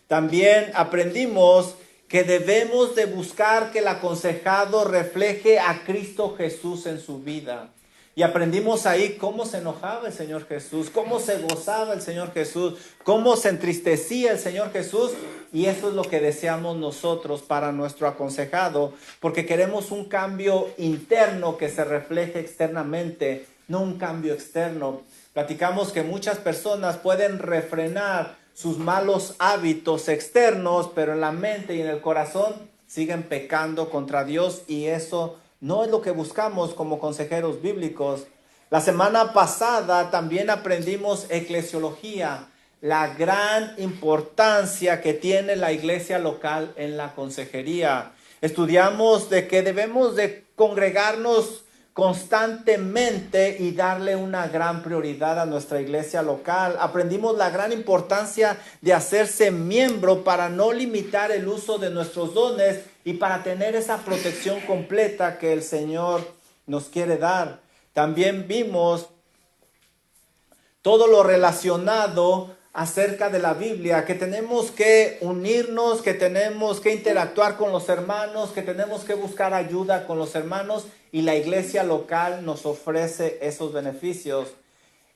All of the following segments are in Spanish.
También aprendimos que debemos de buscar que el aconsejado refleje a Cristo Jesús en su vida. Y aprendimos ahí cómo se enojaba el Señor Jesús, cómo se gozaba el Señor Jesús, cómo se entristecía el Señor Jesús. Y eso es lo que deseamos nosotros para nuestro aconsejado, porque queremos un cambio interno que se refleje externamente, no un cambio externo. Platicamos que muchas personas pueden refrenar sus malos hábitos externos, pero en la mente y en el corazón siguen pecando contra Dios, y eso no es lo que buscamos como consejeros bíblicos. La semana pasada también aprendimos eclesiología, la gran importancia que tiene la iglesia local en la consejería. Estudiamos de que debemos de congregarnos constantemente y darle una gran prioridad a nuestra iglesia local. Aprendimos la gran importancia de hacerse miembro para no limitar el uso de nuestros dones y para tener esa protección completa que el Señor nos quiere dar. También vimos todo lo relacionado acerca de la Biblia, que tenemos que unirnos, que tenemos que interactuar con los hermanos, que tenemos que buscar ayuda con los hermanos, y la iglesia local nos ofrece esos beneficios.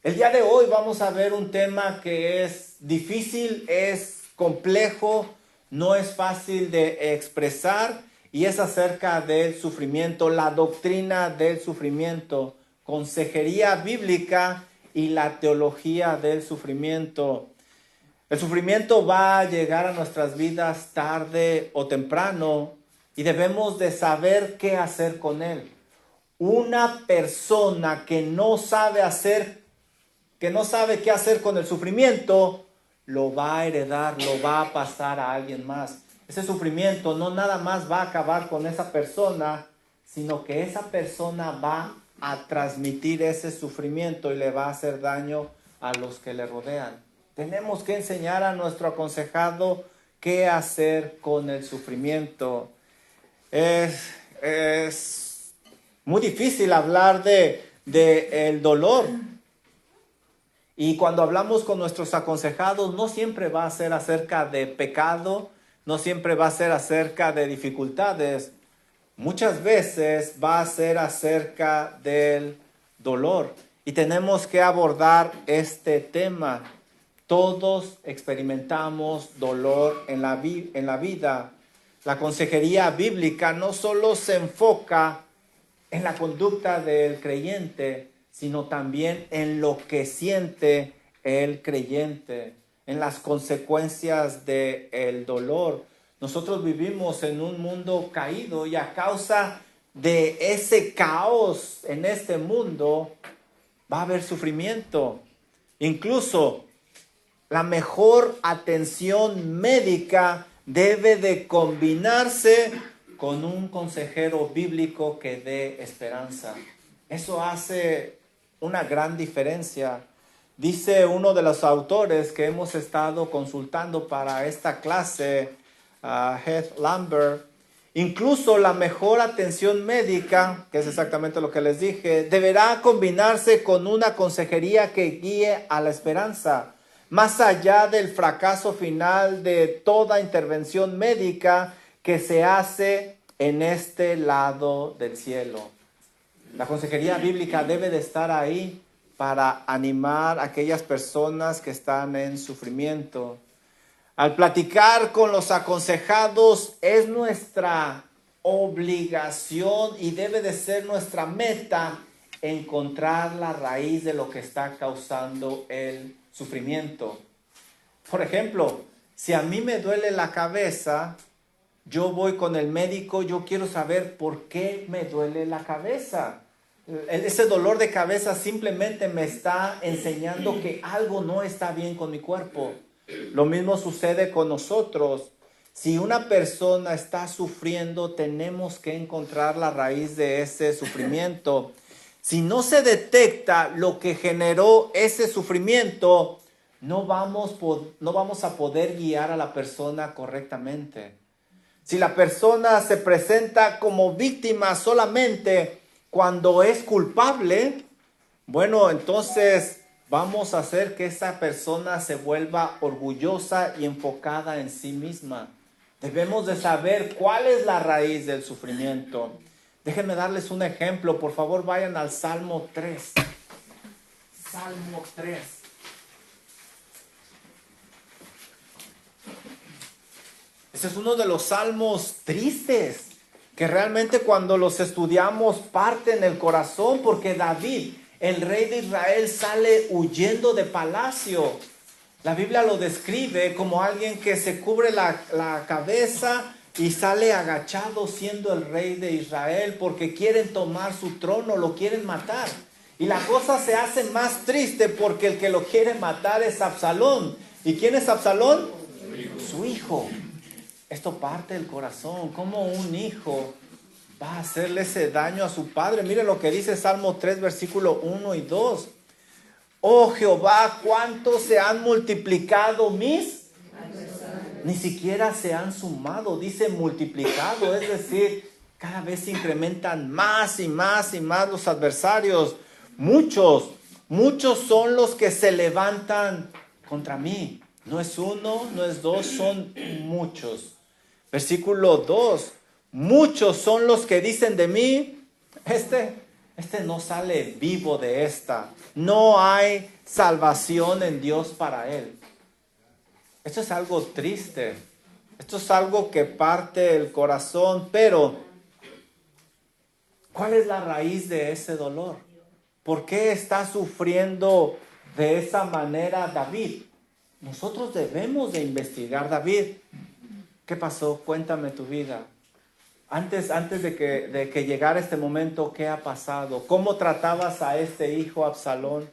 El día de hoy vamos a ver un tema que es difícil, es complejo, no es fácil de expresar, y es acerca del sufrimiento, la doctrina del sufrimiento, consejería bíblica y la teología del sufrimiento. El sufrimiento va a llegar a nuestras vidas tarde o temprano, y debemos de saber qué hacer con él. Una persona que no sabe qué hacer con el sufrimiento, lo va a heredar, lo va a pasar a alguien más. Ese sufrimiento no nada más va a acabar con esa persona, sino que esa persona va a transmitir ese sufrimiento y le va a hacer daño a los que le rodean. Tenemos que enseñar a nuestro aconsejado qué hacer con el sufrimiento. Es muy difícil hablar de el dolor. Y cuando hablamos con nuestros aconsejados, no siempre va a ser acerca de pecado, no siempre va a ser acerca de dificultades. Muchas veces va a ser acerca del dolor. Y tenemos que abordar este tema. Todos experimentamos dolor en la vida. La consejería bíblica no solo se enfoca en la conducta del creyente, sino también en lo que siente el creyente, en las consecuencias del dolor. Nosotros vivimos en un mundo caído, y a causa de ese caos en este mundo va a haber sufrimiento. Incluso la mejor atención médica debe de combinarse con un consejero bíblico que dé esperanza. Eso hace una gran diferencia. Dice uno de los autores que hemos estado consultando para esta clase, Heath Lambert, incluso la mejor atención médica, que es exactamente lo que les dije, deberá combinarse con una consejería que guíe a la esperanza. Más allá del fracaso final de toda intervención médica que se hace en este lado del cielo. La consejería bíblica debe de estar ahí para animar a aquellas personas que están en sufrimiento. Al platicar con los aconsejados es nuestra obligación y debe de ser nuestra meta encontrar la raíz de lo que está causando el sufrimiento. Por ejemplo, si a mí me duele la cabeza, yo voy con el médico, yo quiero saber por qué me duele la cabeza. Ese dolor de cabeza simplemente me está enseñando que algo no está bien con mi cuerpo. Lo mismo sucede con nosotros. Si una persona está sufriendo, tenemos que encontrar la raíz de ese sufrimiento. Si no se detecta lo que generó ese sufrimiento, no vamos a poder guiar a la persona correctamente. Si la persona se presenta como víctima solamente cuando es culpable, bueno, entonces vamos a hacer que esa persona se vuelva orgullosa y enfocada en sí misma. Debemos de saber cuál es la raíz del sufrimiento. Déjenme darles un ejemplo. Por favor, vayan al Salmo 3. Salmo 3. Ese es uno de los salmos tristes, que realmente cuando los estudiamos parten el corazón, porque David, el rey de Israel, sale huyendo de palacio. La Biblia lo describe como alguien que se cubre la cabeza y sale agachado siendo el rey de Israel, porque quieren tomar su trono, lo quieren matar. Y la cosa se hace más triste porque el que lo quiere matar es Absalón. ¿Y quién es Absalón? Su hijo. Esto parte del corazón. ¿Cómo un hijo va a hacerle ese daño a su padre? Mire lo que dice Salmo 3, versículo 1 y 2. Oh Jehová, ¿cuánto se han multiplicado mis? Ni siquiera se han sumado, dice multiplicado, es decir, cada vez se incrementan más y más y más los adversarios. Muchos son los que se levantan contra mí. No es uno, no es dos, son muchos. Versículo 2. Muchos son los que dicen de mí, este no sale vivo de esta. No hay salvación en Dios para él. Esto es algo triste. Esto es algo que parte el corazón. Pero, ¿cuál es la raíz de ese dolor? ¿Por qué está sufriendo de esa manera David? Nosotros debemos de investigar. David, ¿qué pasó? Cuéntame tu vida. Antes de que llegara este momento, ¿qué ha pasado? ¿Cómo tratabas a este hijo Absalón?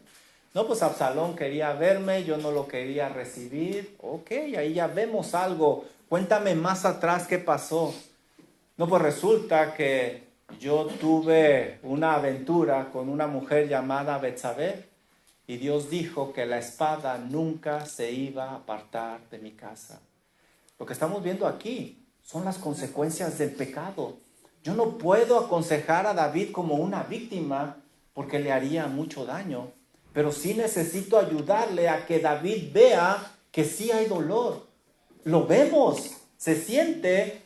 No, pues Absalón quería verme, yo no lo quería recibir. Ok, ahí ya vemos algo. Cuéntame más atrás qué pasó. No, pues resulta que yo tuve una aventura con una mujer llamada Betsabé y Dios dijo que la espada nunca se iba a apartar de mi casa. Lo que estamos viendo aquí son las consecuencias del pecado. Yo no puedo aconsejar a David como una víctima porque le haría mucho daño, pero sí necesito ayudarle a que David vea que sí hay dolor. Lo vemos, se siente,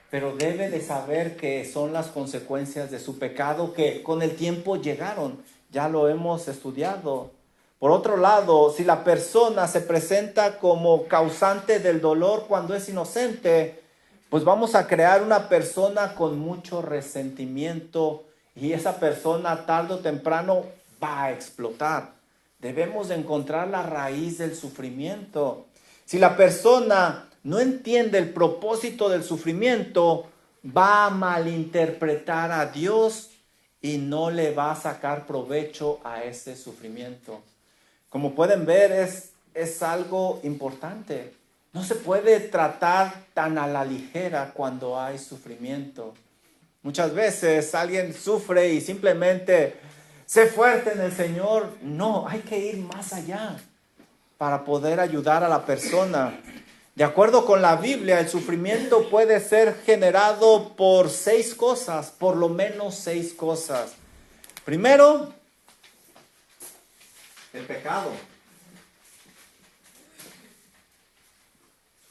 pero debe de saber que son las consecuencias de su pecado que con el tiempo llegaron. Ya lo hemos estudiado. Por otro lado, si la persona se presenta como causante del dolor cuando es inocente, pues vamos a crear una persona con mucho resentimiento y esa persona tarde o temprano va a explotar. Debemos de encontrar la raíz del sufrimiento. Si la persona no entiende el propósito del sufrimiento, va a malinterpretar a Dios y no le va a sacar provecho a ese sufrimiento. Como pueden ver, es algo importante. No se puede tratar tan a la ligera cuando hay sufrimiento. Muchas veces alguien sufre y simplemente sé fuerte en el Señor. No, hay que ir más allá para poder ayudar a la persona. De acuerdo con la Biblia, el sufrimiento puede ser generado por 6 cosas, por lo menos 6 cosas. Primero, el pecado.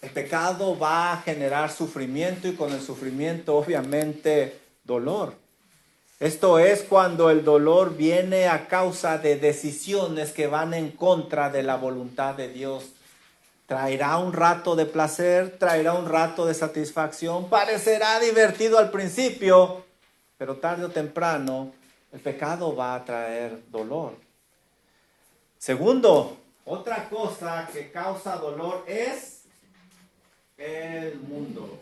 El pecado va a generar sufrimiento y con el sufrimiento obviamente dolor. Esto es cuando el dolor viene a causa de decisiones que van en contra de la voluntad de Dios. Traerá un rato de placer, traerá un rato de satisfacción, parecerá divertido al principio, pero tarde o temprano el pecado va a traer dolor. Segundo, otra cosa que causa dolor es el mundo.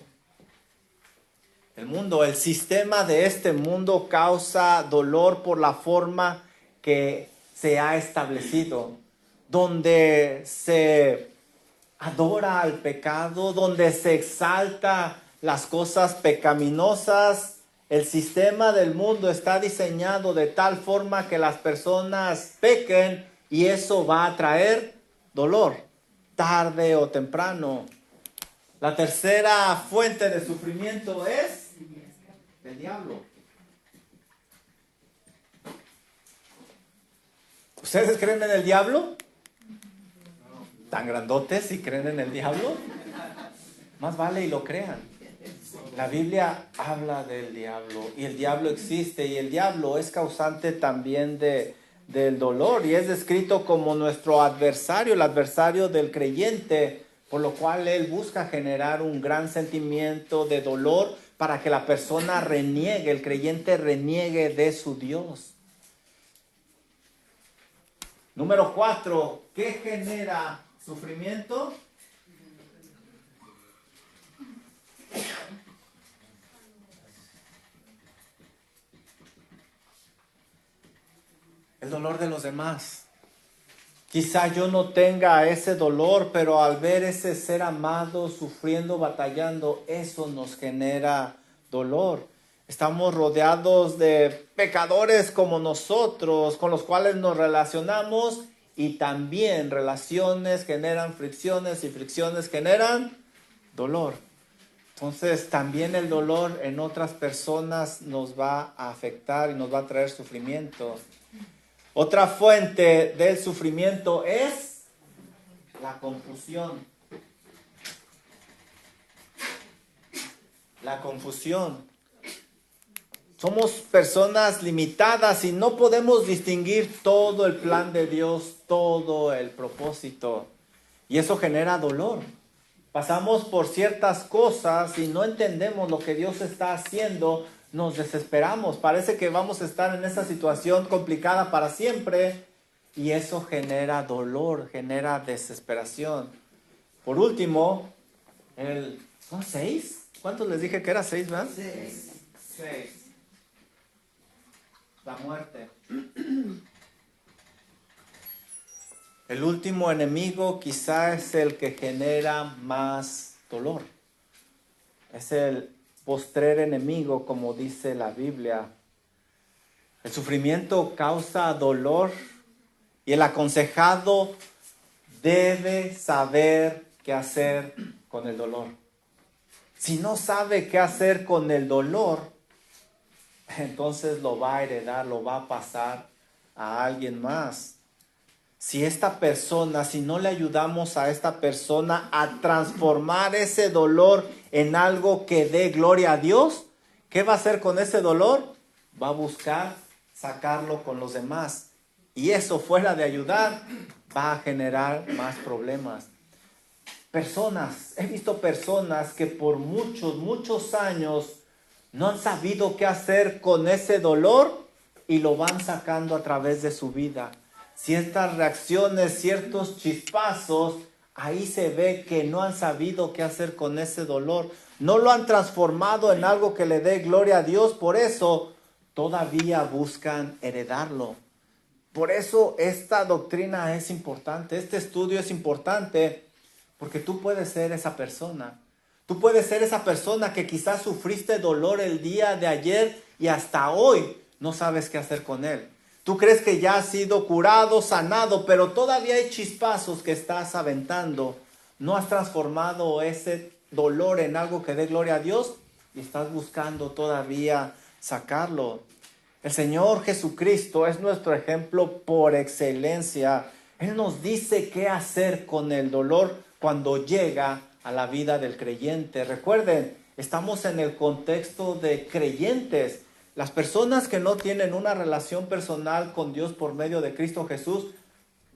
El sistema de este mundo causa dolor por la forma que se ha establecido, donde se adora al pecado, donde se exalta las cosas pecaminosas. El sistema del mundo está diseñado de tal forma que las personas pequen y eso va a traer dolor, tarde o temprano. La tercera fuente de sufrimiento es el diablo. ¿Ustedes creen en el diablo? ¿Tan grandotes si creen en el diablo? Más vale y lo crean. La Biblia habla del diablo y el diablo existe y el diablo es causante también del dolor y es descrito como nuestro adversario, el adversario del creyente, por lo cual él busca generar un gran sentimiento de dolor para que la persona reniegue, el creyente reniegue de su Dios. Número 4, ¿qué genera sufrimiento? El dolor de los demás. Quizá yo no tenga ese dolor, pero al ver ese ser amado sufriendo, batallando, eso nos genera dolor. Estamos rodeados de pecadores como nosotros, con los cuales nos relacionamos y también relaciones generan fricciones y fricciones generan dolor. Entonces también el dolor en otras personas nos va a afectar y nos va a traer sufrimiento. Otra fuente del sufrimiento es la confusión. La confusión. Somos personas limitadas y no podemos distinguir todo el plan de Dios, todo el propósito. Y eso genera dolor. Pasamos por ciertas cosas y no entendemos lo que Dios está haciendo. Nos desesperamos. Parece que vamos a estar en esa situación complicada para siempre. Y eso genera dolor, genera desesperación. Por último, ¿son 6? ¿Cuántos les dije que era 6, verdad? 6. La muerte. El último enemigo quizá es el que genera más dolor. Es el postrer enemigo, como dice la Biblia. El sufrimiento causa dolor y el aconsejado debe saber qué hacer con el dolor. Si no sabe qué hacer con el dolor, entonces lo va a heredar, lo va a pasar a alguien más. Si no le ayudamos a esta persona a transformar ese dolor en algo que dé gloria a Dios, ¿qué va a hacer con ese dolor? Va a buscar sacarlo con los demás. Y eso, fuera de ayudar, va a generar más problemas. He visto personas que por muchos años no han sabido qué hacer con ese dolor y lo van sacando a través de su vida. Ciertas reacciones, ciertos chispazos, ahí se ve que no han sabido qué hacer con ese dolor. No lo han transformado en algo que le dé gloria a Dios. Por eso todavía buscan heredarlo. Por eso esta doctrina es importante. Este estudio es importante porque tú puedes ser esa persona. Tú puedes ser esa persona que quizás sufriste dolor el día de ayer y hasta hoy no sabes qué hacer con él. Tú crees que ya has sido curado, sanado, pero todavía hay chispazos que estás aventando. No has transformado ese dolor en algo que dé gloria a Dios y estás buscando todavía sacarlo. El Señor Jesucristo es nuestro ejemplo por excelencia. Él nos dice qué hacer con el dolor cuando llega a la vida del creyente. Recuerden, estamos en el contexto de creyentes. Las personas que no tienen una relación personal con Dios por medio de Cristo Jesús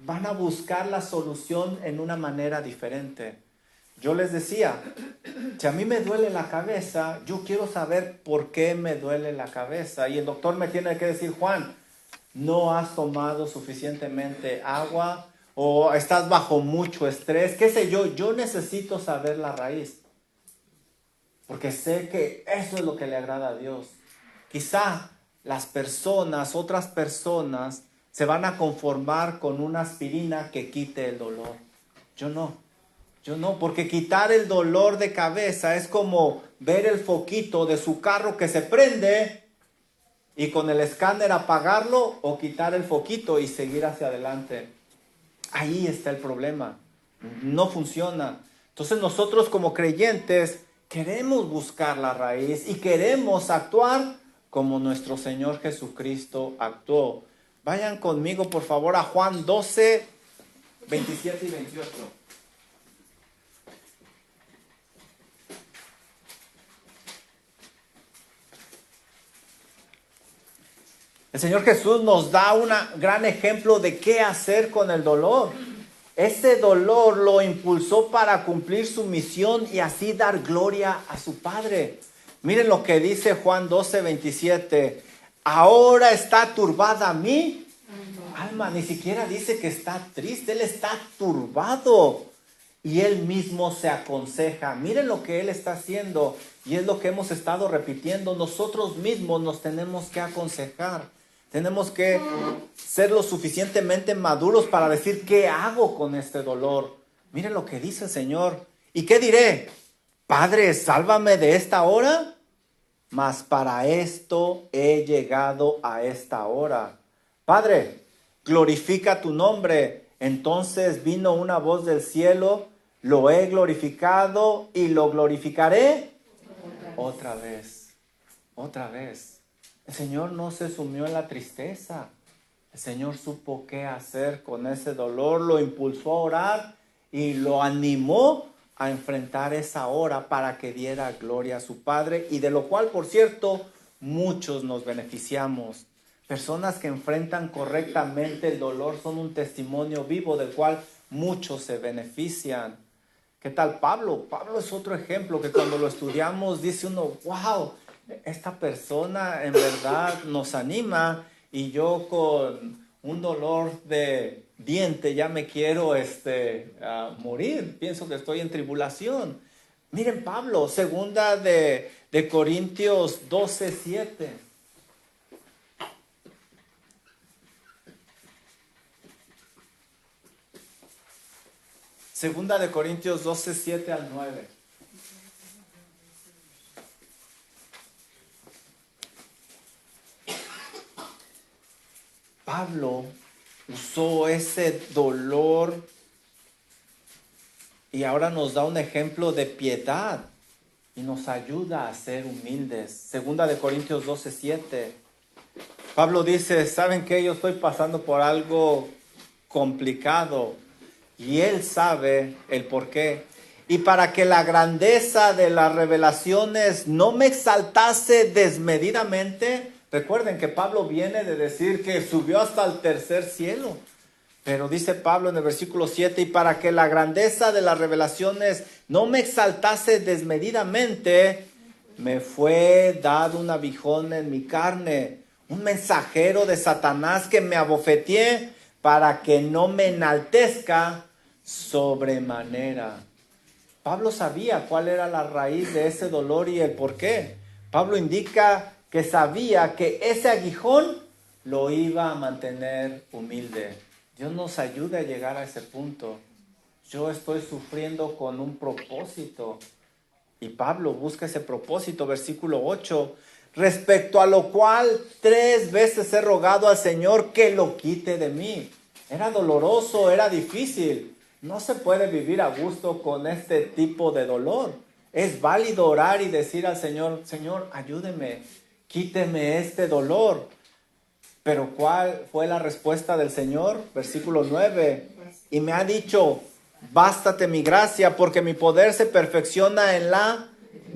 van a buscar la solución en una manera diferente. Yo les decía, si a mí me duele la cabeza, yo quiero saber por qué me duele la cabeza. Y el doctor me tiene que decir, Juan, no has tomado suficientemente agua o estás bajo mucho estrés, qué sé yo. Yo necesito saber la raíz, porque sé que eso es lo que le agrada a Dios. Quizá otras personas, se van a conformar con una aspirina que quite el dolor. Yo no, porque quitar el dolor de cabeza es como ver el foquito de su carro que se prende y con el escáner apagarlo o quitar el foquito y seguir hacia adelante. Ahí está el problema. No funciona. Entonces nosotros como creyentes queremos buscar la raíz y queremos actuar como nuestro Señor Jesucristo actuó. Vayan conmigo, por favor, a Juan 12, 27 y 28. El Señor Jesús nos da un gran ejemplo de qué hacer con el dolor. Ese dolor lo impulsó para cumplir su misión y así dar gloria a su Padre. Miren lo que dice Juan 12, 27. Ahora está turbada mi alma. Ni siquiera dice que está triste, Él está turbado. Y Él mismo se aconseja. Miren lo que Él está haciendo. Y es lo que hemos estado repitiendo. Nosotros mismos nos tenemos que aconsejar. Tenemos que ser lo suficientemente maduros para decir, ¿qué hago con este dolor? Miren lo que dice el Señor. ¿Y qué diré? Padre, sálvame de esta hora. Mas para esto he llegado a esta hora. Padre, glorifica tu nombre. Entonces vino una voz del cielo. Lo he glorificado y lo glorificaré otra vez. Otra vez. El Señor no se sumió en la tristeza. El Señor supo qué hacer con ese dolor, lo impulsó a orar y lo animó a enfrentar esa hora para que diera gloria a su Padre, y de lo cual, por cierto, muchos nos beneficiamos. Personas que enfrentan correctamente el dolor son un testimonio vivo del cual muchos se benefician. ¿Qué tal Pablo? Pablo es otro ejemplo que cuando lo estudiamos dice uno, wow, esta persona en verdad nos anima, y yo con un dolor de diente ya me quiero morir, pienso que estoy en tribulación. Miren Pablo, segunda de Corintios 12, 7. Segunda de Corintios 12, 7 al 9. Pablo usó ese dolor y ahora nos da un ejemplo de piedad y nos ayuda a ser humildes. Segunda de Corintios 12, 7. Pablo dice, ¿saben qué? Yo estoy pasando por algo complicado y él sabe el por qué. Y para que la grandeza de las revelaciones no me exaltase desmedidamente. Recuerden que Pablo viene de decir que subió hasta el tercer cielo. Pero dice Pablo en el versículo 7, y para que la grandeza de las revelaciones no me exaltase desmedidamente, me fue dado un aguijón en mi carne, un mensajero de Satanás que me abofeteé para que no me enaltezca sobremanera. Pablo sabía cuál era la raíz de ese dolor y el por qué. Pablo indica que sabía que ese aguijón lo iba a mantener humilde. Dios nos ayude a llegar a ese punto. Yo estoy sufriendo con un propósito. Y Pablo busca ese propósito, versículo 8. Respecto a lo cual 3 veces he rogado al Señor que lo quite de mí. Era doloroso, era difícil. No se puede vivir a gusto con este tipo de dolor. Es válido orar y decir al Señor, Señor, ayúdeme, quíteme este dolor. Pero ¿cuál fue la respuesta del Señor? Versículo 9. Y me ha dicho, bástate mi gracia, porque mi poder se perfecciona en la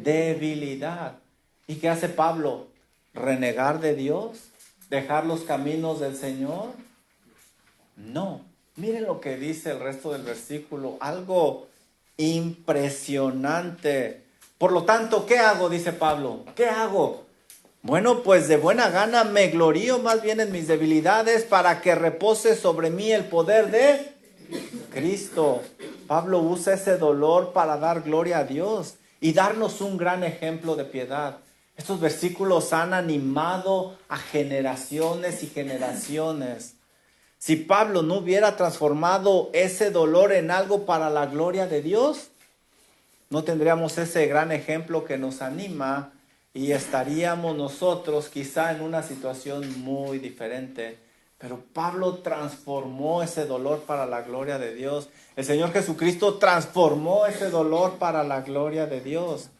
debilidad. ¿Y qué hace Pablo? ¿Renegar de Dios? ¿Dejar los caminos del Señor? No. Miren lo que dice el resto del versículo. Algo impresionante. Por lo tanto, ¿qué hago? Dice Pablo. ¿Qué hago? Bueno, pues de buena gana me glorío más bien en mis debilidades para que repose sobre mí el poder de Cristo. Pablo usa ese dolor para dar gloria a Dios y darnos un gran ejemplo de piedad. Estos versículos han animado a generaciones y generaciones. Si Pablo no hubiera transformado ese dolor en algo para la gloria de Dios, no tendríamos ese gran ejemplo que nos anima y estaríamos nosotros quizá en una situación muy diferente. Pero Pablo transformó ese dolor para la gloria de Dios. El Señor Jesucristo transformó ese dolor para la gloria de Dios.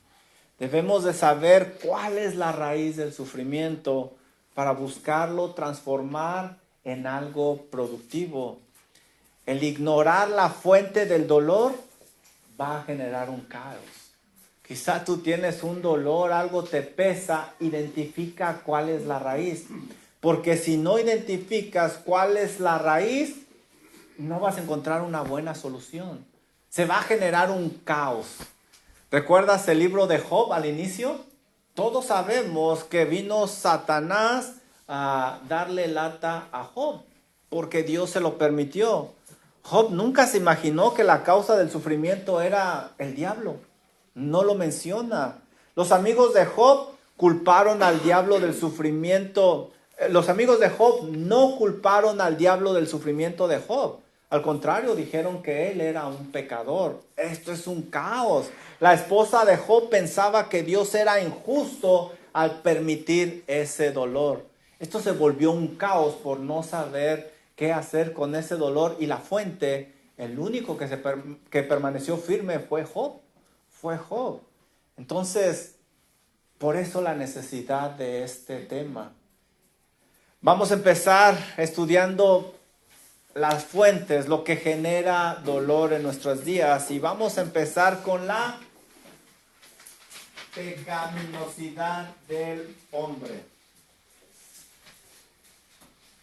Debemos de saber cuál es la raíz del sufrimiento para buscarlo transformar en algo productivo. El ignorar la fuente del dolor va a generar un caos. Quizá tú tienes un dolor, algo te pesa, identifica cuál es la raíz. Porque si no identificas cuál es la raíz, no vas a encontrar una buena solución. Se va a generar un caos. ¿Recuerdas el libro de Job al inicio? Todos sabemos que vino Satanás a darle lata a Job, porque Dios se lo permitió. Job nunca se imaginó que la causa del sufrimiento era el diablo. No lo menciona. Los amigos de Job culparon al diablo del sufrimiento. Los amigos de Job no culparon al diablo del sufrimiento de Job. Al contrario, dijeron que él era un pecador. Esto es un caos. La esposa de Job pensaba que Dios era injusto al permitir ese dolor. Esto se volvió un caos por no saber qué hacer con ese dolor. Y la fuente, el único que permaneció firme fue Job. Fue Job. Entonces, por eso la necesidad de este tema. Vamos a empezar estudiando las fuentes, lo que genera dolor en nuestros días. Y vamos a empezar con la pecaminosidad del hombre.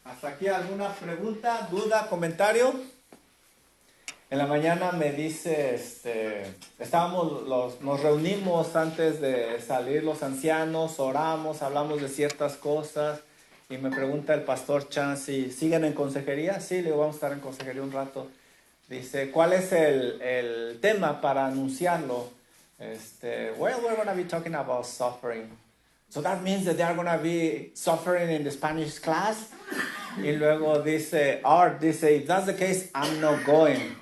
¿Hasta aquí alguna pregunta, duda, comentario? En la mañana me dice, nos reunimos antes de salir los ancianos, oramos, hablamos de ciertas cosas. Y me pregunta el pastor Chan si siguen en consejería. Sí, le digo, vamos a estar en consejería un rato. Dice, ¿cuál es el tema para anunciarlo? Well, we're going to be talking about suffering. So that means that they are going to be suffering in the Spanish class. Y luego dice, Art, dice, if that's the case, I'm not going.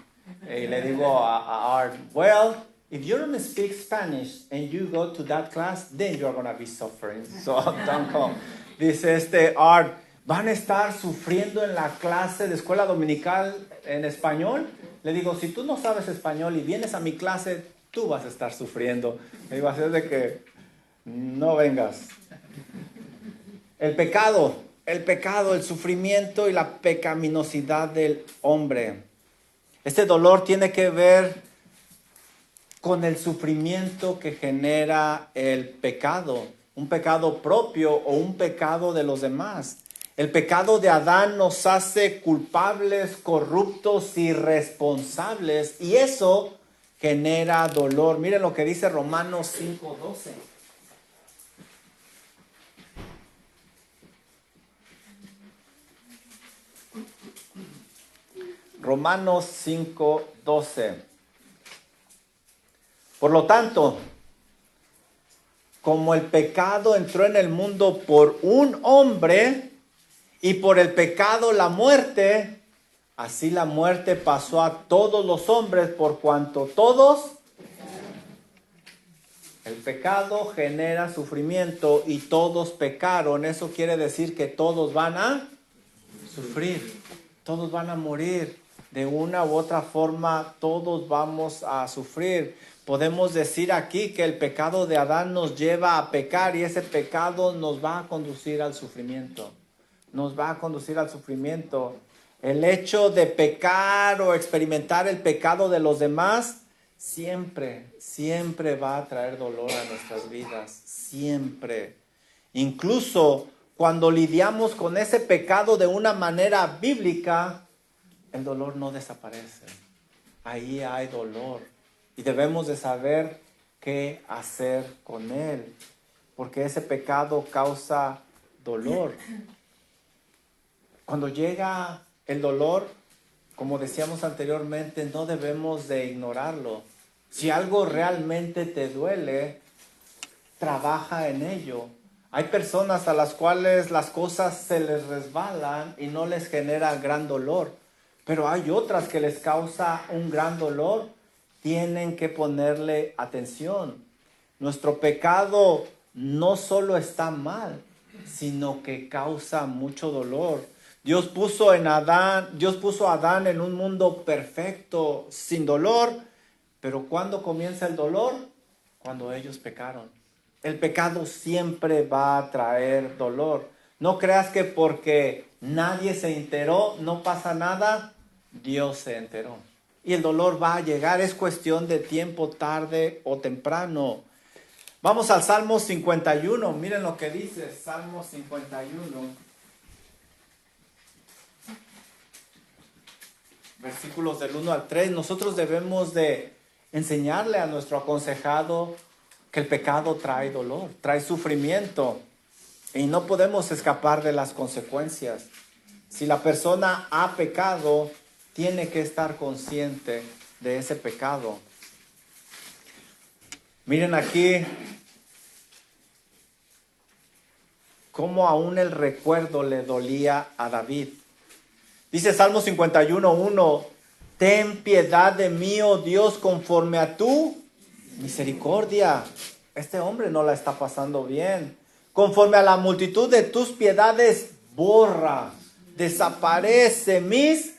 Y le digo a Art, well, if you don't speak Spanish and you go to that class, then you're going to be suffering. So don't come. Dice Art, ¿van a estar sufriendo en la clase de escuela dominical en español? Le digo, si tú no sabes español y vienes a mi clase, tú vas a estar sufriendo. Le digo, así es de que no vengas. El pecado, el sufrimiento y la pecaminosidad del hombre. Este dolor tiene que ver con el sufrimiento que genera el pecado. Un pecado propio o un pecado de los demás. El pecado de Adán nos hace culpables, corruptos, irresponsables. Y eso genera dolor. Miren lo que dice Romanos 5:12. Romanos 5:12. Por lo tanto, como el pecado entró en el mundo por un hombre y por el pecado la muerte, así la muerte pasó a todos los hombres por cuanto todos. El pecado genera sufrimiento y todos pecaron. Eso quiere decir que todos van a sufrir, todos van a morir. De una u otra forma, todos vamos a sufrir. Podemos decir aquí que el pecado de Adán nos lleva a pecar y ese pecado nos va a conducir al sufrimiento. Nos va a conducir al sufrimiento. El hecho de pecar o experimentar el pecado de los demás siempre va a traer dolor a nuestras vidas. Siempre. Incluso cuando lidiamos con ese pecado de una manera bíblica, el dolor no desaparece. Ahí hay dolor. Y debemos de saber qué hacer con él. Porque ese pecado causa dolor. Cuando llega el dolor, como decíamos anteriormente, no debemos de ignorarlo. Si algo realmente te duele, trabaja en ello. Hay personas a las cuales las cosas se les resbalan y no les genera gran dolor. Pero hay otras que les causa un gran dolor. Tienen que ponerle atención. Nuestro pecado no solo está mal, sino que causa mucho dolor. Dios puso a Adán en un mundo perfecto, sin dolor. Pero ¿cuándo comienza el dolor? Cuando ellos pecaron. El pecado siempre va a traer dolor. No creas que porque Nadie se enteró, no pasa nada, Dios se enteró. Y el dolor va a llegar, es cuestión de tiempo, tarde o temprano. Vamos al Salmo 51, miren lo que dice Salmo 51. Versículos del 1 al 3. Nosotros debemos de enseñarle a nuestro aconsejado que el pecado trae dolor, trae sufrimiento. Y no podemos escapar de las consecuencias. Si la persona ha pecado, tiene que estar consciente de ese pecado. Miren aquí cómo aún el recuerdo le dolía a David. Dice Salmo 51:1, ten piedad de mí, oh Dios, conforme a tu misericordia. Este hombre no la está pasando bien. Conforme a la multitud de tus piedades, borra, desaparece mis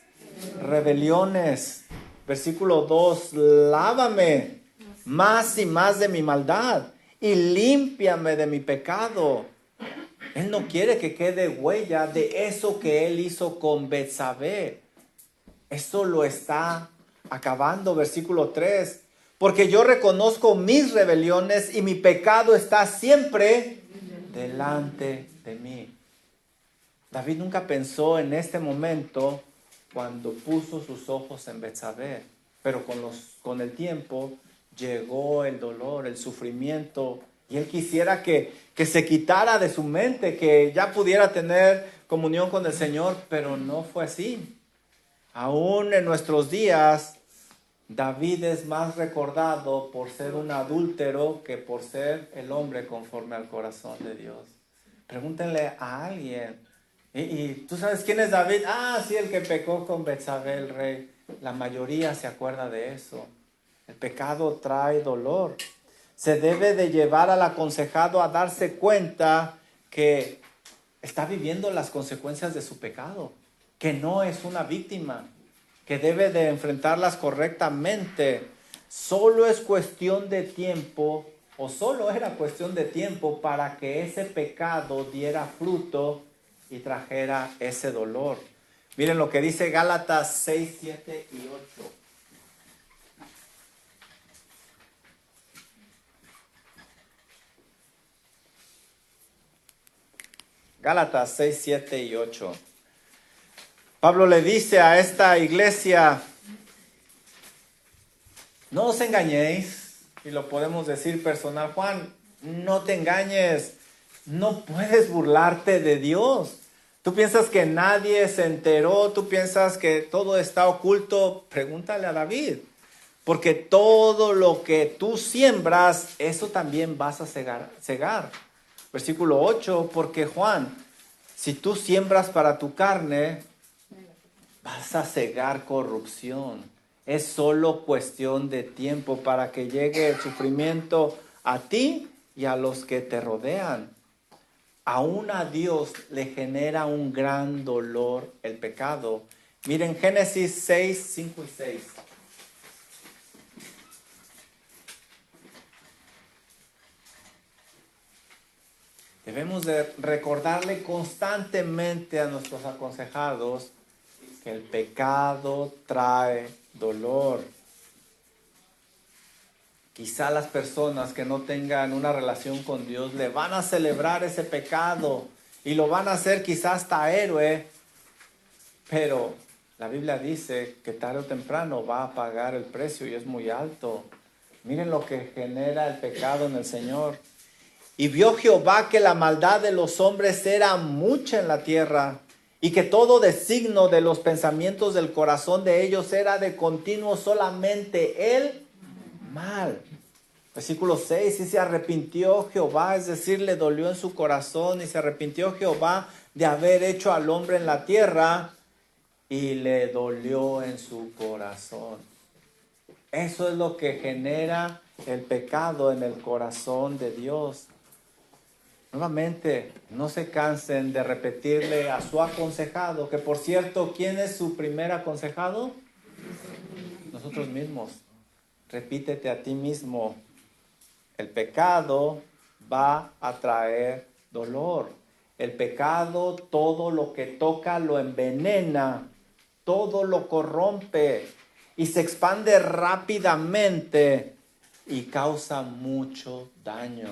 rebeliones. Versículo 2, lávame más y más de mi maldad y límpiame de mi pecado. Él no quiere que quede huella de eso que él hizo con Betsabé. Eso lo está acabando. Versículo 3. Porque yo reconozco mis rebeliones y mi pecado está siempre delante de mí. David nunca pensó en este momento cuando puso sus ojos en Betsabé. Pero con el tiempo llegó el dolor, el sufrimiento. Y él quisiera que se quitara de su mente, que ya pudiera tener comunión con el Señor, pero no fue así. Aún en nuestros días, David es más recordado por ser un adúltero que por ser el hombre conforme al corazón de Dios. Pregúntenle a alguien. ¿Y tú sabes quién es David? Ah, sí, el que pecó con Betsabé, el rey. La mayoría se acuerda de eso. El pecado trae dolor. Se debe de llevar al aconsejado a darse cuenta que está viviendo las consecuencias de su pecado, que no es una víctima, que debe de enfrentarlas correctamente. Solo es cuestión de tiempo, o solo era cuestión de tiempo para que ese pecado diera fruto y trajera ese dolor. Miren lo que dice Gálatas 6, 7 y 8. Gálatas 6, 7 y 8. Pablo le dice a esta iglesia, no os engañéis, y lo podemos decir personal, Juan, no te engañes, no puedes burlarte de Dios. Tú piensas que nadie se enteró, tú piensas que todo está oculto, pregúntale a David, porque todo lo que tú siembras, eso también vas a cegar. Versículo 8, porque Juan, si tú siembras para tu carne, vas a cegar corrupción. Es solo cuestión de tiempo para que llegue el sufrimiento a ti y a los que te rodean. Aún a Dios le genera un gran dolor el pecado. Miren Génesis 6, 5 y 6. Debemos de recordarle constantemente a nuestros aconsejados que el pecado trae dolor. Quizá las personas que no tengan una relación con Dios le van a celebrar ese pecado y lo van a hacer quizás hasta héroe, pero la Biblia dice que tarde o temprano va a pagar el precio y es muy alto. Miren lo que genera el pecado en el Señor. Y vio Jehová que la maldad de los hombres era mucha en la tierra, y que todo designo de los pensamientos del corazón de ellos era de continuo solamente el mal. Versículo 6, y se arrepintió Jehová, es decir, le dolió en su corazón, y se arrepintió Jehová de haber hecho al hombre en la tierra, y le dolió en su corazón. Eso es lo que genera el pecado en el corazón de Dios. Nuevamente, no se cansen de repetirle a su aconsejado, que por cierto, ¿quién es su primer aconsejado? Nosotros mismos. Repítete a ti mismo, el pecado va a traer dolor. El pecado, todo lo que toca lo envenena, todo lo corrompe y se expande rápidamente y causa mucho daño.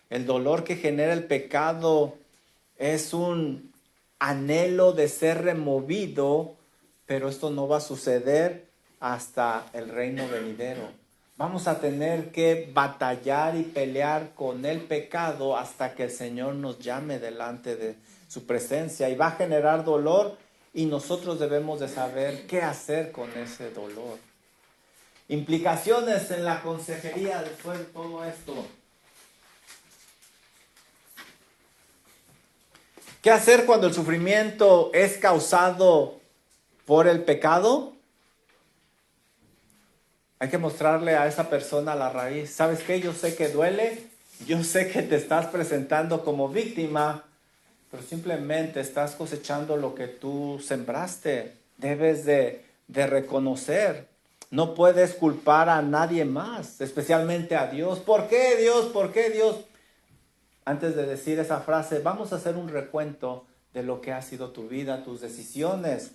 El dolor que genera el pecado es un anhelo de ser removido, pero esto no va a suceder hasta el reino venidero. Vamos a tener que batallar y pelear con el pecado hasta que el Señor nos llame delante de su presencia, y va a generar dolor, y nosotros debemos de saber qué hacer con ese dolor. Implicaciones en la consejería después de todo esto. ¿Qué hacer cuando el sufrimiento es causado por el pecado? Hay que mostrarle a esa persona la raíz. ¿Sabes qué? Yo sé que duele, yo sé que te estás presentando como víctima, pero simplemente estás cosechando lo que tú sembraste. Debes de reconocer. No puedes culpar a nadie más, especialmente a Dios. ¿Por qué Dios? ¿Por qué Dios? Antes de decir esa frase, vamos a hacer un recuento de lo que ha sido tu vida, tus decisiones.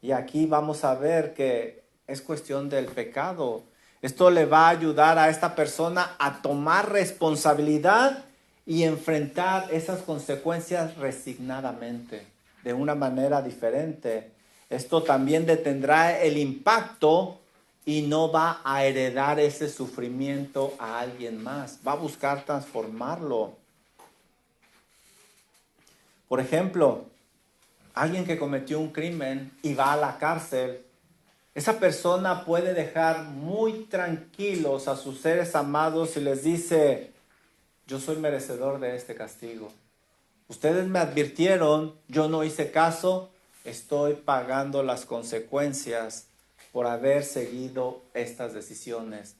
Y aquí vamos a ver que es cuestión del pecado. Esto le va a ayudar a esta persona a tomar responsabilidad y enfrentar esas consecuencias resignadamente, de una manera diferente. Esto también detendrá el impacto y no va a heredar ese sufrimiento a alguien más. Va a buscar transformarlo. Por ejemplo, alguien que cometió un crimen y va a la cárcel, esa persona puede dejar muy tranquilos a sus seres amados y les dice: yo soy merecedor de este castigo. Ustedes me advirtieron, yo no hice caso, estoy pagando las consecuencias por haber seguido estas decisiones.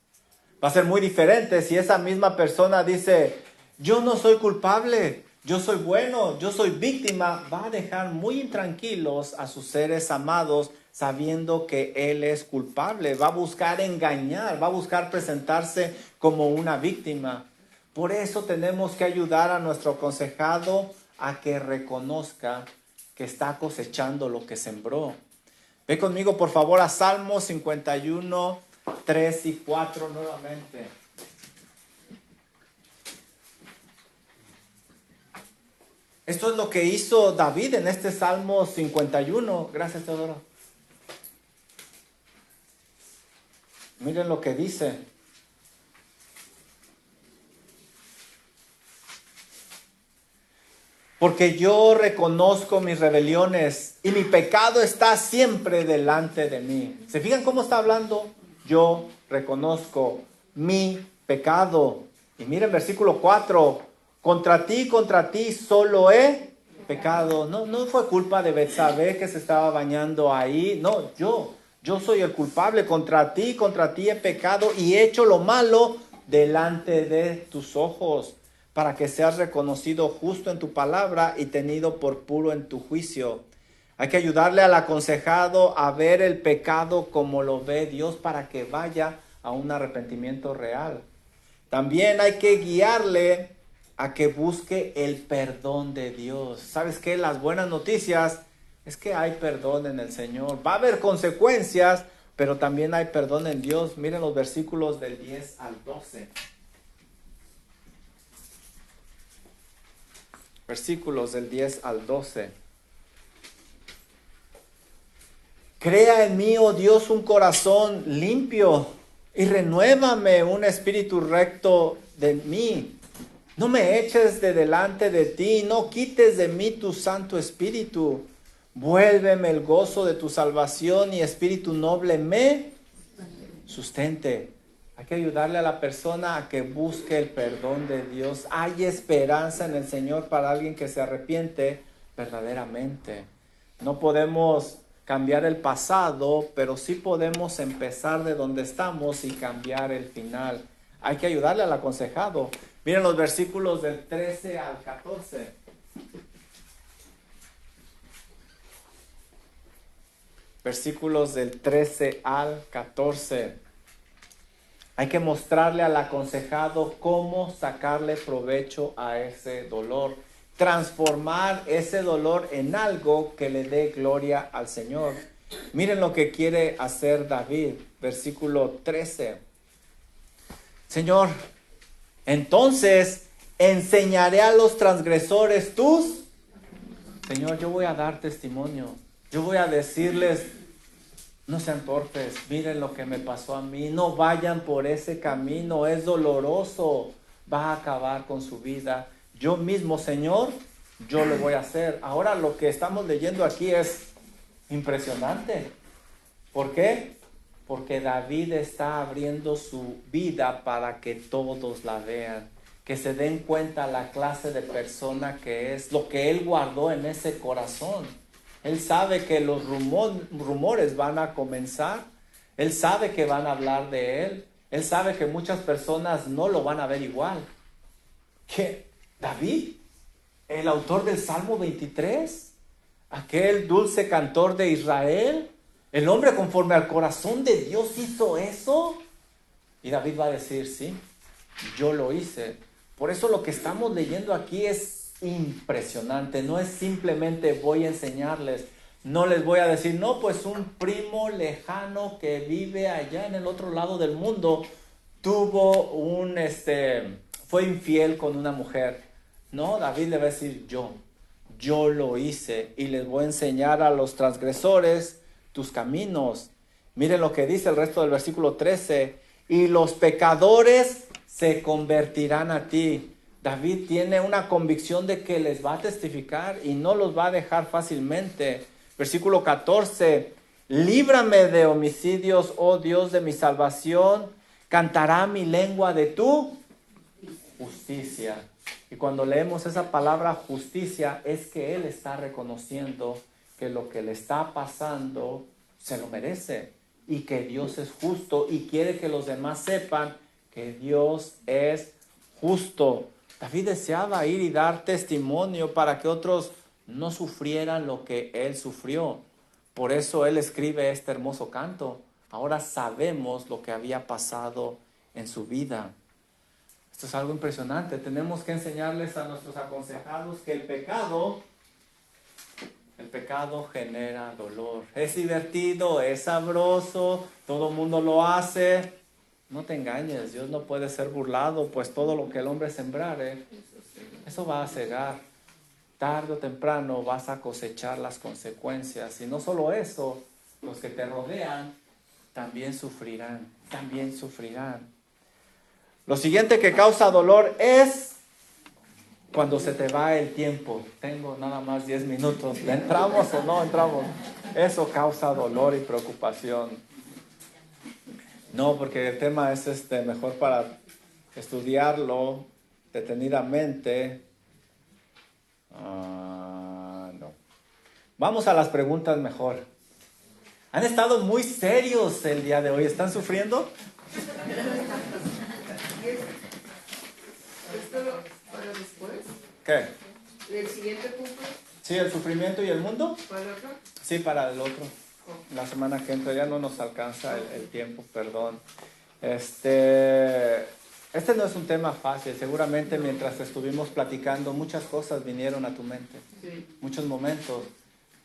Va a ser muy diferente si esa misma persona dice: yo no soy culpable, yo soy bueno, yo soy víctima. Va a dejar muy intranquilos a sus seres amados sabiendo que él es culpable. Va a buscar engañar, va a buscar presentarse como una víctima. Por eso tenemos que ayudar a nuestro aconsejado a que reconozca que está cosechando lo que sembró. Ve conmigo por favor a Salmo 51, 3 y 4 nuevamente. Esto es lo que hizo David en este Salmo 51. Gracias, Teodoro. Miren lo que dice. Porque yo reconozco mis rebeliones y mi pecado está siempre delante de mí. ¿Se fijan cómo está hablando? Yo reconozco mi pecado. Y miren versículo 4. Contra ti solo he pecado. No fue culpa de Betsabé que se estaba bañando ahí. No, yo soy el culpable. Contra ti he pecado y he hecho lo malo delante de tus ojos, para que seas reconocido justo en tu palabra y tenido por puro en tu juicio. Hay que ayudarle al aconsejado a ver el pecado como lo ve Dios, para que vaya a un arrepentimiento real. También hay que guiarle a que busque el perdón de Dios. ¿Sabes qué? Las buenas noticias es que hay perdón en el Señor. Va a haber consecuencias, pero también hay perdón en Dios. Miren los versículos del 10 al 12. Versículos del 10 al 12. Crea en mí, oh Dios, un corazón limpio y renuévame un espíritu recto de mí. No me eches de delante de ti, no quites de mí tu santo espíritu. Vuélveme el gozo de tu salvación y espíritu noble me sustente. Hay que ayudarle a la persona a que busque el perdón de Dios. Hay esperanza en el Señor para alguien que se arrepiente verdaderamente. No podemos cambiar el pasado, pero sí podemos empezar de donde estamos y cambiar el final. Hay que ayudarle al aconsejado. Miren los versículos del 13 al 14. Versículos del 13 al 14. Hay que mostrarle al aconsejado cómo sacarle provecho a ese dolor. transformar ese dolor en algo que le dé gloria al Señor. Miren lo que quiere hacer David, versículo 13. Señor, entonces enseñaré a los transgresores tus... Señor, yo voy a dar testimonio. Yo voy a decirles, no sean torpes, miren lo que me pasó a mí. No vayan por ese camino, es doloroso. Va a acabar con su vida. Yo mismo, Señor, yo lo voy a hacer. Ahora lo que estamos leyendo aquí es impresionante. ¿Por qué? Porque David está abriendo su vida para que todos la vean. Que se den cuenta la clase de persona que es, lo que él guardó en ese corazón. Él sabe que los rumores van a comenzar. Él sabe que van a hablar de él. Él sabe que muchas personas no lo van a ver igual. ¿Qué? David, el autor del Salmo 23, aquel dulce cantor de Israel, el hombre conforme al corazón de Dios hizo eso. Y David va a decir, sí, yo lo hice. Por eso lo que estamos leyendo aquí es impresionante. No es simplemente voy a enseñarles. No les voy a decir, no, pues un primo lejano que vive allá en el otro lado del mundo fue infiel con una mujer. No, David le va a decir, yo lo hice y les voy a enseñar a los transgresores tus caminos. Miren lo que dice el resto del versículo 13. Y los pecadores se convertirán a ti. David tiene una convicción de que les va a testificar y no los va a dejar fácilmente. Versículo 14. Líbrame de homicidios, oh Dios de mi salvación. Cantará mi lengua de tu justicia. Y cuando leemos esa palabra justicia, es que él está reconociendo que lo que le está pasando se lo merece. Y que Dios es justo y quiere que los demás sepan que Dios es justo. David deseaba ir y dar testimonio para que otros no sufrieran lo que él sufrió. Por eso él escribe este hermoso canto. Ahora sabemos lo que había pasado en su vida. Esto es algo impresionante. Tenemos que enseñarles a nuestros aconsejados que el pecado genera dolor. Es divertido, es sabroso, todo el mundo lo hace. No te engañes, Dios no puede ser burlado, pues todo lo que el hombre sembrare, eso va a cegar. Tarde o temprano vas a cosechar las consecuencias. Y no solo eso, los que te rodean también sufrirán, Lo siguiente que causa dolor es cuando se te va el tiempo. Tengo nada más 10 minutos. ¿Le entramos o no entramos? Eso causa dolor y preocupación. No, porque el tema es mejor para estudiarlo detenidamente. No. Vamos a las preguntas mejor. Han estado muy serios el día de hoy. ¿Están sufriendo? ¿Esto para después? ¿Qué? ¿El siguiente punto? Sí, el sufrimiento y el mundo. ¿Para el otro? Sí, para el otro. La semana que entra ya no nos alcanza el tiempo, perdón. Este no es un tema fácil. Seguramente mientras estuvimos platicando muchas cosas vinieron a tu mente. Sí. Muchos momentos.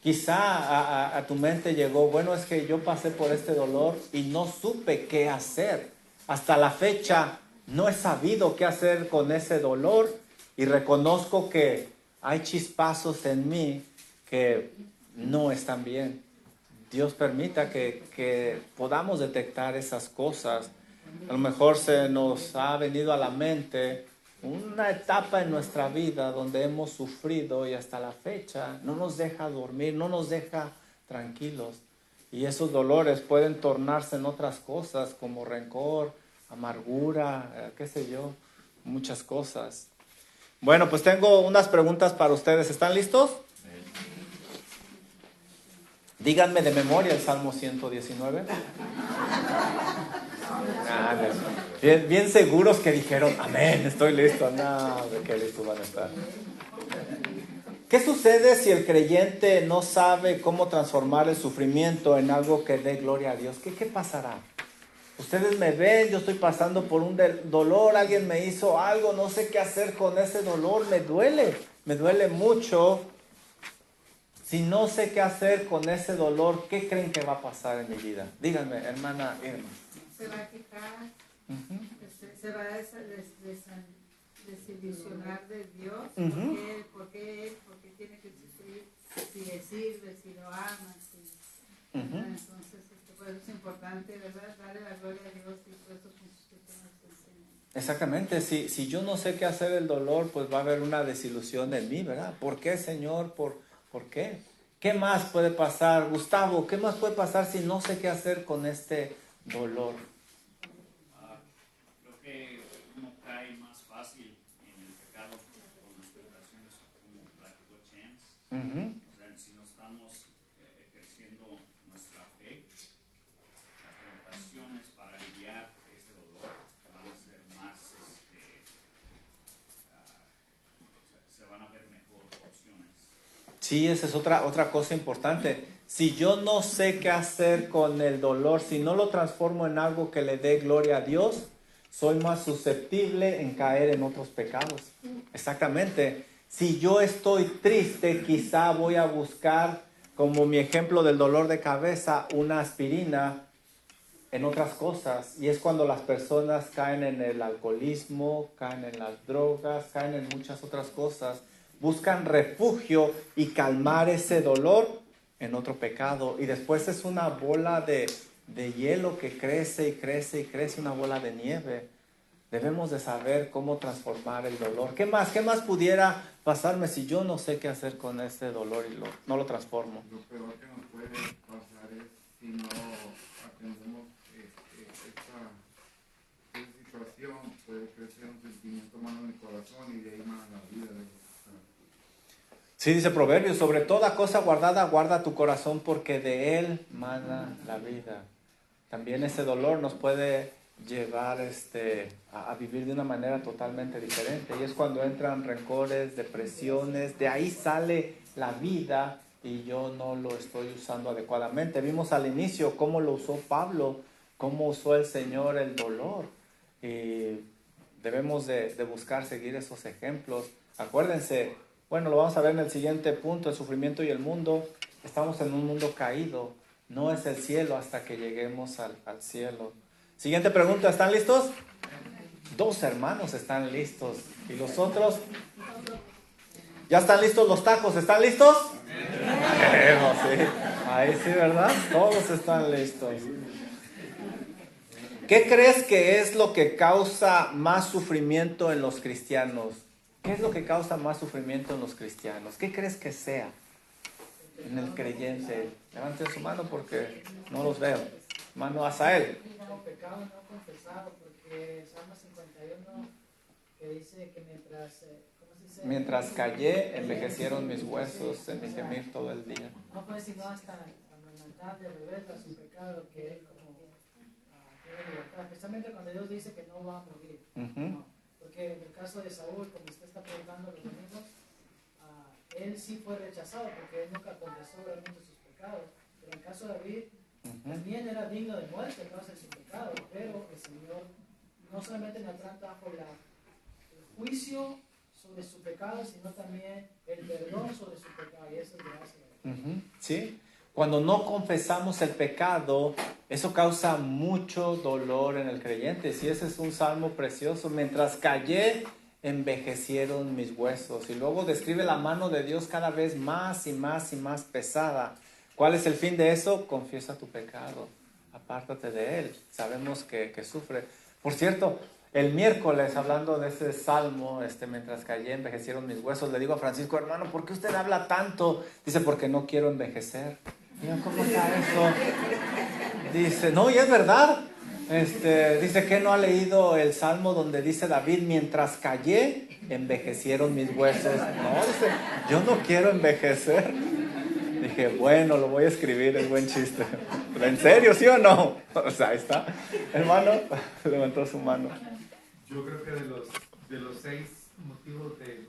Quizá a tu mente llegó, bueno, es que yo pasé por este dolor y no supe qué hacer. Hasta la fecha no he sabido qué hacer con ese dolor y reconozco que hay chispazos en mí que no están bien. Dios permita que podamos detectar esas cosas. A lo mejor se nos ha venido a la mente una etapa en nuestra vida donde hemos sufrido y hasta la fecha no nos deja dormir, no nos deja tranquilos. Y esos dolores pueden tornarse en otras cosas como rencor, amargura, qué sé yo, muchas cosas. Bueno, pues tengo unas preguntas para ustedes. ¿Están listos? Díganme de memoria el Salmo 119. Bien seguros que dijeron, amén, estoy listo. No, de qué listos van a estar. ¿Qué sucede si el creyente no sabe cómo transformar el sufrimiento en algo que dé gloria a Dios? ¿Qué pasará? Ustedes me ven, yo estoy pasando por un dolor, alguien me hizo algo, no sé qué hacer con ese dolor, me duele. me duele mucho, si no sé qué hacer con ese dolor, ¿qué creen que va a pasar en mi vida? Díganme, hermana Irma. Se va a quejar, Ujú. se va a desilusionar de Dios. Ujú. ¿Por qué Él? ¿Por qué tiene que sufrir? Si le sirve, si lo ama. Ujú. Entonces, por eso es importante, ¿verdad? Darle la gloria a Dios y por eso que nos enseña. Exactamente, si yo no sé qué hacer el dolor, pues va a haber una desilusión en mí, ¿verdad? ¿Por qué, Señor? ¿Por qué? ¿Qué más puede pasar? Gustavo, ¿qué más puede pasar si no sé qué hacer con este dolor? Creo que uno cae más fácil en el pecado con las tentaciones, como platicó Chance. Ujú. O sea, si no estamos ejerciendo nuestra fe, las tentaciones para aliviar este dolor van a ser más, se van a ver mejor opciones. Sí, esa es otra cosa importante. Si yo no sé qué hacer con el dolor, si no lo transformo en algo que le dé gloria a Dios, soy más susceptible en caer en otros pecados. Exactamente. Si yo estoy triste, quizá voy a buscar, como mi ejemplo del dolor de cabeza, una aspirina en otras cosas. Y es cuando las personas caen en el alcoholismo, caen en las drogas, caen en muchas otras cosas. Buscan refugio y calmar ese dolor en otro pecado. Y después es una bola de hielo que crece y crece y crece, una bola de nieve. Debemos de saber cómo transformar el dolor. ¿Qué más? ¿Qué más pudiera pasarme si yo no sé qué hacer con este dolor y no lo transformo? Lo peor que nos puede pasar es si no atendemos esta situación, puede crecer un sentimiento malo en el corazón y de ahí más la vida de los. Sí, dice Proverbios, sobre toda cosa guardada, guarda tu corazón porque de él mana la vida. También ese dolor nos puede llevar a vivir de una manera totalmente diferente. Y es cuando entran rencores, depresiones, de ahí sale la vida y yo no lo estoy usando adecuadamente. Vimos al inicio cómo lo usó Pablo, cómo usó el Señor el dolor. Y debemos de buscar seguir esos ejemplos. Acuérdense, bueno, lo vamos a ver en el siguiente punto, el sufrimiento y el mundo. Estamos en un mundo caído. No es el cielo hasta que lleguemos al cielo. Siguiente pregunta, ¿están listos? 2 hermanos están listos. ¿Y los otros? ¿Ya están listos los tacos? ¿Están listos? Sí. Ahí sí, ¿verdad? Todos están listos. ¿Qué crees que es lo que causa más sufrimiento en los cristianos? ¿Qué es lo que causa más sufrimiento en los cristianos? ¿Qué crees que sea en el creyente? Levanten su mano porque no los veo. Mano Asael. Pecado no confesado, porque Salmo 51 que dice que ¿cómo se dice? Mientras callé, envejecieron mis huesos en mi gemir todo el día. No fue sino hasta la maldad de revela su pecado, que él como tiene libertad, especialmente cuando Dios dice que no va a morir. No, porque en el caso de Saúl, como usted está preguntando los domingos, él sí fue rechazado porque él nunca confesó realmente sus pecados. Pero en el caso de David, también era digno de muerte, no hacer su pecado, pero el Señor no solamente le trata bajo el juicio sobre su pecado, sino también el perdón sobre su pecado, y eso es gracia. ¿Sí? Cuando no confesamos el pecado, eso causa mucho dolor en el creyente. Sí, ese es un salmo precioso. Mientras callé, envejecieron mis huesos. Y luego describe la mano de Dios cada vez más y más y más pesada. ¿Cuál es el fin de eso? Confiesa tu pecado. Apártate de él. Sabemos que sufre. Por cierto, el miércoles, hablando de ese salmo, mientras callé, envejecieron mis huesos, le digo a Francisco, hermano, ¿por qué usted habla tanto? Dice, porque no quiero envejecer. Digo, ¿cómo está eso? Dice, no, y es verdad. Dice que no ha leído el salmo donde dice David, mientras callé, envejecieron mis huesos. No, dice, yo no quiero envejecer. Dije, bueno, lo voy a escribir, es buen chiste. ¿Pero en serio, sí o no? O sea, ahí está. Hermano, levantó su mano. Yo creo que de los 6 motivos del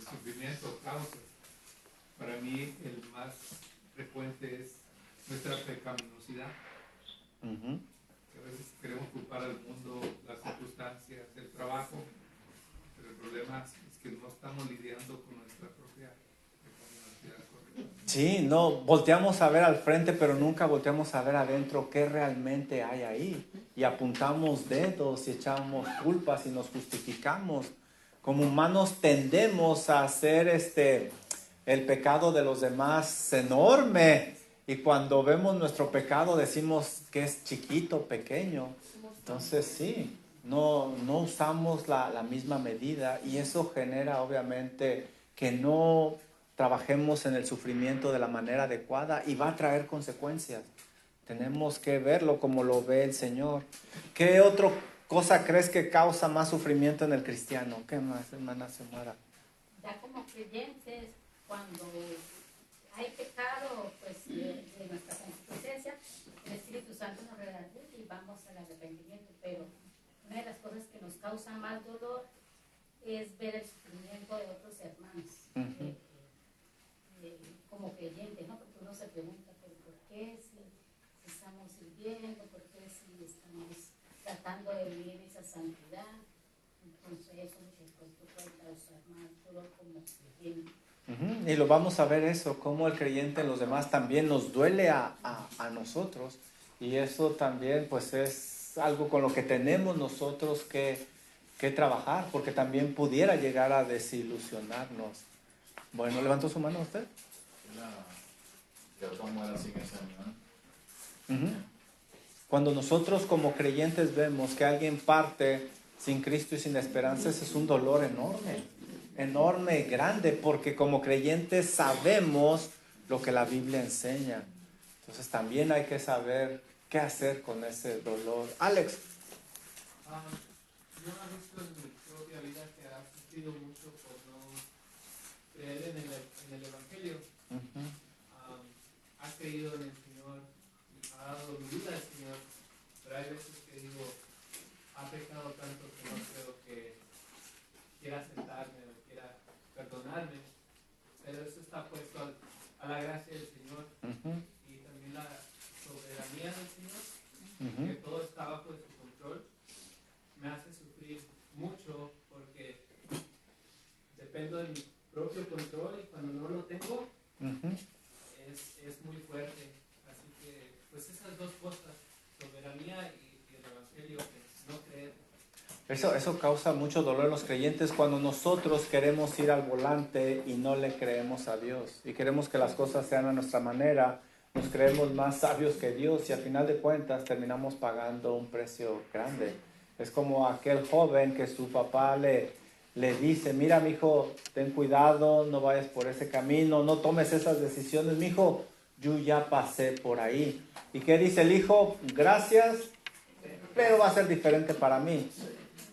sufrimiento, causas, para mí el más frecuente es nuestra pecaminosidad. A veces queremos culpar al mundo, las circunstancias, el trabajo, pero el problema es que no estamos lidiando Sí, no, volteamos a ver al frente, pero nunca volteamos a ver adentro qué realmente hay ahí. Y apuntamos dedos y echamos culpas y nos justificamos. Como humanos tendemos a hacer el pecado de los demás enorme. Y cuando vemos nuestro pecado decimos que es chiquito, pequeño. Entonces sí, no usamos la misma medida y eso genera obviamente que no trabajemos en el sufrimiento de la manera adecuada y va a traer consecuencias. Tenemos que verlo como lo ve el Señor. ¿Qué otra cosa crees que causa más sufrimiento en el cristiano? ¿Qué más, hermana Xiomara? Ya como creyentes, cuando hay pecado pues, de nuestra concupiscencia, el Espíritu Santo nos redarguye y vamos al arrepentimiento. Pero una de las cosas que nos causa más dolor es ver el sufrimiento de otros hermanos. Como creyentes, ¿no? Porque uno se pregunta, ¿pero por qué si estamos sirviendo? ¿Por qué si estamos tratando de vivir esa santidad? Entonces eso pues, puede causar más dolor como creyente. Y lo vamos a ver eso, cómo el creyente en los demás también nos duele a nosotros. Y eso también pues es algo con lo que tenemos nosotros que trabajar, porque también pudiera llegar a desilusionarnos. Bueno, ¿levantó su mano usted? Cuando nosotros como creyentes vemos que alguien parte sin Cristo y sin esperanza, ese es un dolor enorme, grande, porque como creyentes sabemos lo que la Biblia enseña. Entonces también hay que saber qué hacer con ese dolor. Alex. Yo he visto en mi propia vida que ha sufrido mucho por no creer en el Evangelio. Ha creído en el Señor, ha dado mi vida al Señor, pero hay veces que digo, ha pecado tanto que no creo que quiera aceptarme o quiera perdonarme, pero eso está puesto a la gracia del Señor y también la soberanía del Señor, que todo está bajo de su control, me hace sufrir mucho porque dependo de mi propio control y cuando no lo tengo es muy fuerte. Así que pues esas dos cosas, soberanía y el Evangelio, que no creer. Eso causa mucho dolor en los creyentes cuando nosotros queremos ir al volante y no le creemos a Dios y queremos que las cosas sean a nuestra manera, nos creemos más sabios que Dios y al final de cuentas terminamos pagando un precio grande. Es como aquel joven que su papá le dice, mira mijo, ten cuidado, no vayas por ese camino, no tomes esas decisiones, mijo, yo ya pasé por ahí. ¿Y qué dice el hijo? Gracias, pero va a ser diferente para mí.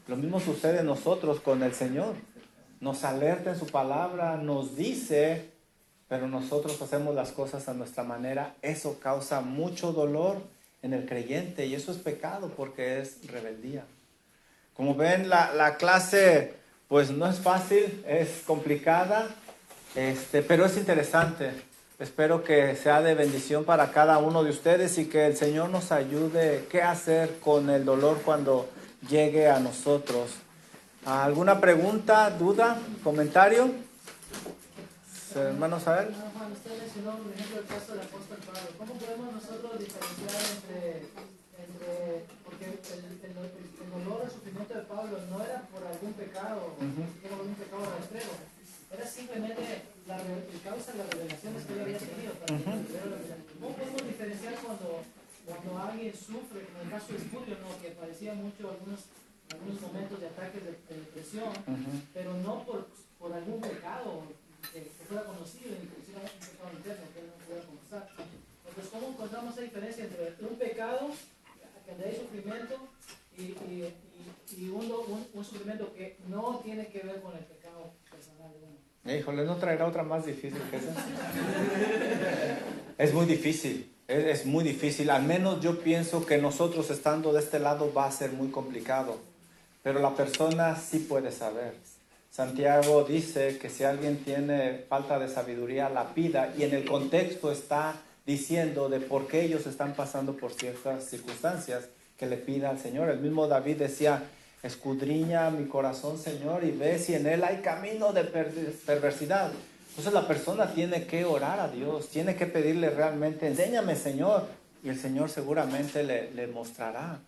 Lo mismo sucede en nosotros con el Señor. Nos alerta en su palabra, nos dice, pero nosotros hacemos las cosas a nuestra manera. Eso causa mucho dolor en el creyente y eso es pecado porque es rebeldía. Como ven, la clase pues no es fácil, es complicada, pero es interesante. Espero que sea de bendición para cada uno de ustedes y que el Señor nos ayude qué hacer con el dolor cuando llegue a nosotros. ¿Alguna pregunta, duda, comentario? Hermano Sael. Juan, usted mencionó, por ejemplo, el caso del apóstol Pablo. ¿Cómo podemos nosotros diferenciar porque el dolor, el sufrimiento de Pablo no era por algún pecado, era por un pecado rastrero, era simplemente la causa de las revelaciones que él había tenido. ¿Cómo podemos diferenciar cuando alguien sufre, como el caso de Espurio, ¿no? Que parecía mucho algunos momentos de ataques de depresión, pero no por algún pecado que fuera conocido, inclusive un pecado interno que él no pudiera confesar? Entonces, ¿cómo encontramos esa diferencia entre un pecado que hay sufrimiento y un sufrimiento que no tiene que ver con el pecado personal de uno? Híjole, ¿no traerá otra más difícil que esa? Es muy difícil, es muy difícil. Al menos yo pienso que nosotros estando de este lado va a ser muy complicado. Pero la persona sí puede saber. Santiago dice que si alguien tiene falta de sabiduría, la pida. Y en el contexto está diciendo de por qué ellos están pasando por ciertas circunstancias que le pida al Señor. El mismo David decía, escudriña mi corazón, Señor, y ve si en él hay camino de perversidad. Entonces la persona tiene que orar a Dios, tiene que pedirle realmente, enséñame Señor, y el Señor seguramente le mostrará.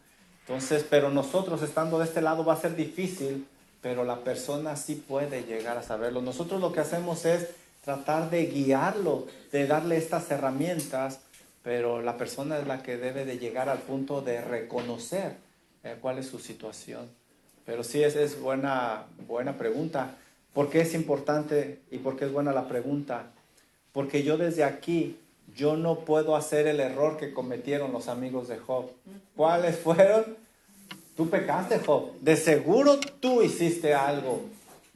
Entonces, pero nosotros estando de este lado va a ser difícil, pero la persona sí puede llegar a saberlo. Nosotros lo que hacemos es tratar de guiarlo, de darle estas herramientas, pero la persona es la que debe de llegar al punto de reconocer cuál es su situación. Pero sí, es buena pregunta. ¿Por qué es importante y por qué es buena la pregunta? Porque yo desde aquí, yo no puedo hacer el error que cometieron los amigos de Job. ¿Cuáles fueron? Tú pecaste, Job. De seguro tú hiciste algo.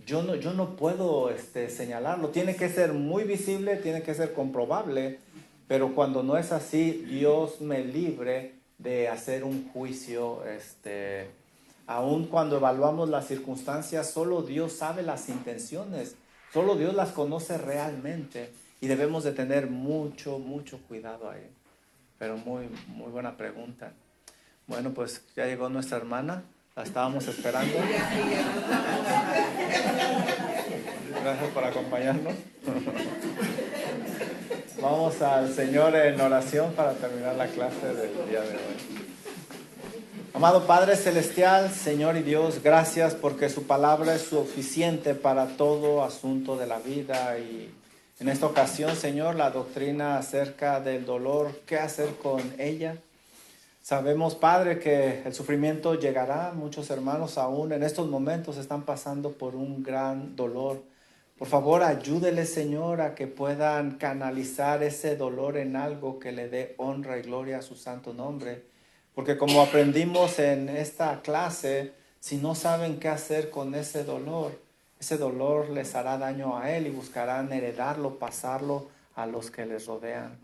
Yo no puedo señalarlo. Tiene que ser muy visible, tiene que ser comprobable. Pero cuando no es así, Dios me libre de hacer un juicio. Aun cuando evaluamos las circunstancias, solo Dios sabe las intenciones. Solo Dios las conoce realmente. Y debemos de tener mucho cuidado ahí. Pero muy buena pregunta. Bueno, pues ya llegó nuestra hermana. La estábamos esperando. Gracias por acompañarnos. Vamos al Señor en oración para terminar la clase del día de hoy. Amado Padre Celestial, Señor y Dios, gracias porque su palabra es suficiente para todo asunto de la vida. Y en esta ocasión, Señor, la doctrina acerca del dolor, ¿qué hacer con ella? Sabemos, Padre, que el sufrimiento llegará. Muchos hermanos aún en estos momentos están pasando por un gran dolor. Por favor, ayúdeles, Señor, a que puedan canalizar ese dolor en algo que le dé honra y gloria a su santo nombre. Porque como aprendimos en esta clase, si no saben qué hacer con ese dolor les hará daño a él y buscarán heredarlo, pasarlo a los que les rodean.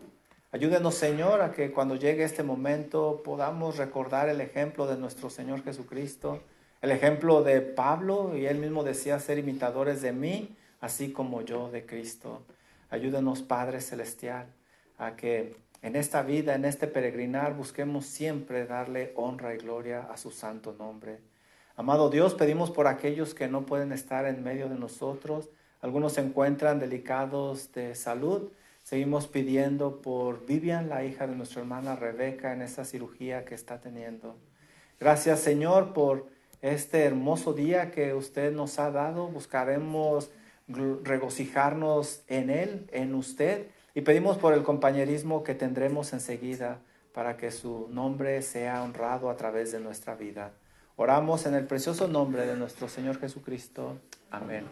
Ayúdenos, Señor, a que cuando llegue este momento podamos recordar el ejemplo de nuestro Señor Jesucristo, el ejemplo de Pablo, y él mismo decía ser imitadores de mí, así como yo de Cristo. Ayúdenos, Padre Celestial, a que en esta vida, en este peregrinar, busquemos siempre darle honra y gloria a su santo nombre. Amado Dios, pedimos por aquellos que no pueden estar en medio de nosotros. Algunos se encuentran delicados de salud. Seguimos pidiendo por Vivian, la hija de nuestra hermana Rebeca, en esta cirugía que está teniendo. Gracias, Señor, por este hermoso día que usted nos ha dado. Buscaremos regocijarnos en él, en usted, y pedimos por el compañerismo que tendremos enseguida para que su nombre sea honrado a través de nuestra vida. Oramos en el precioso nombre de nuestro Señor Jesucristo. Amén.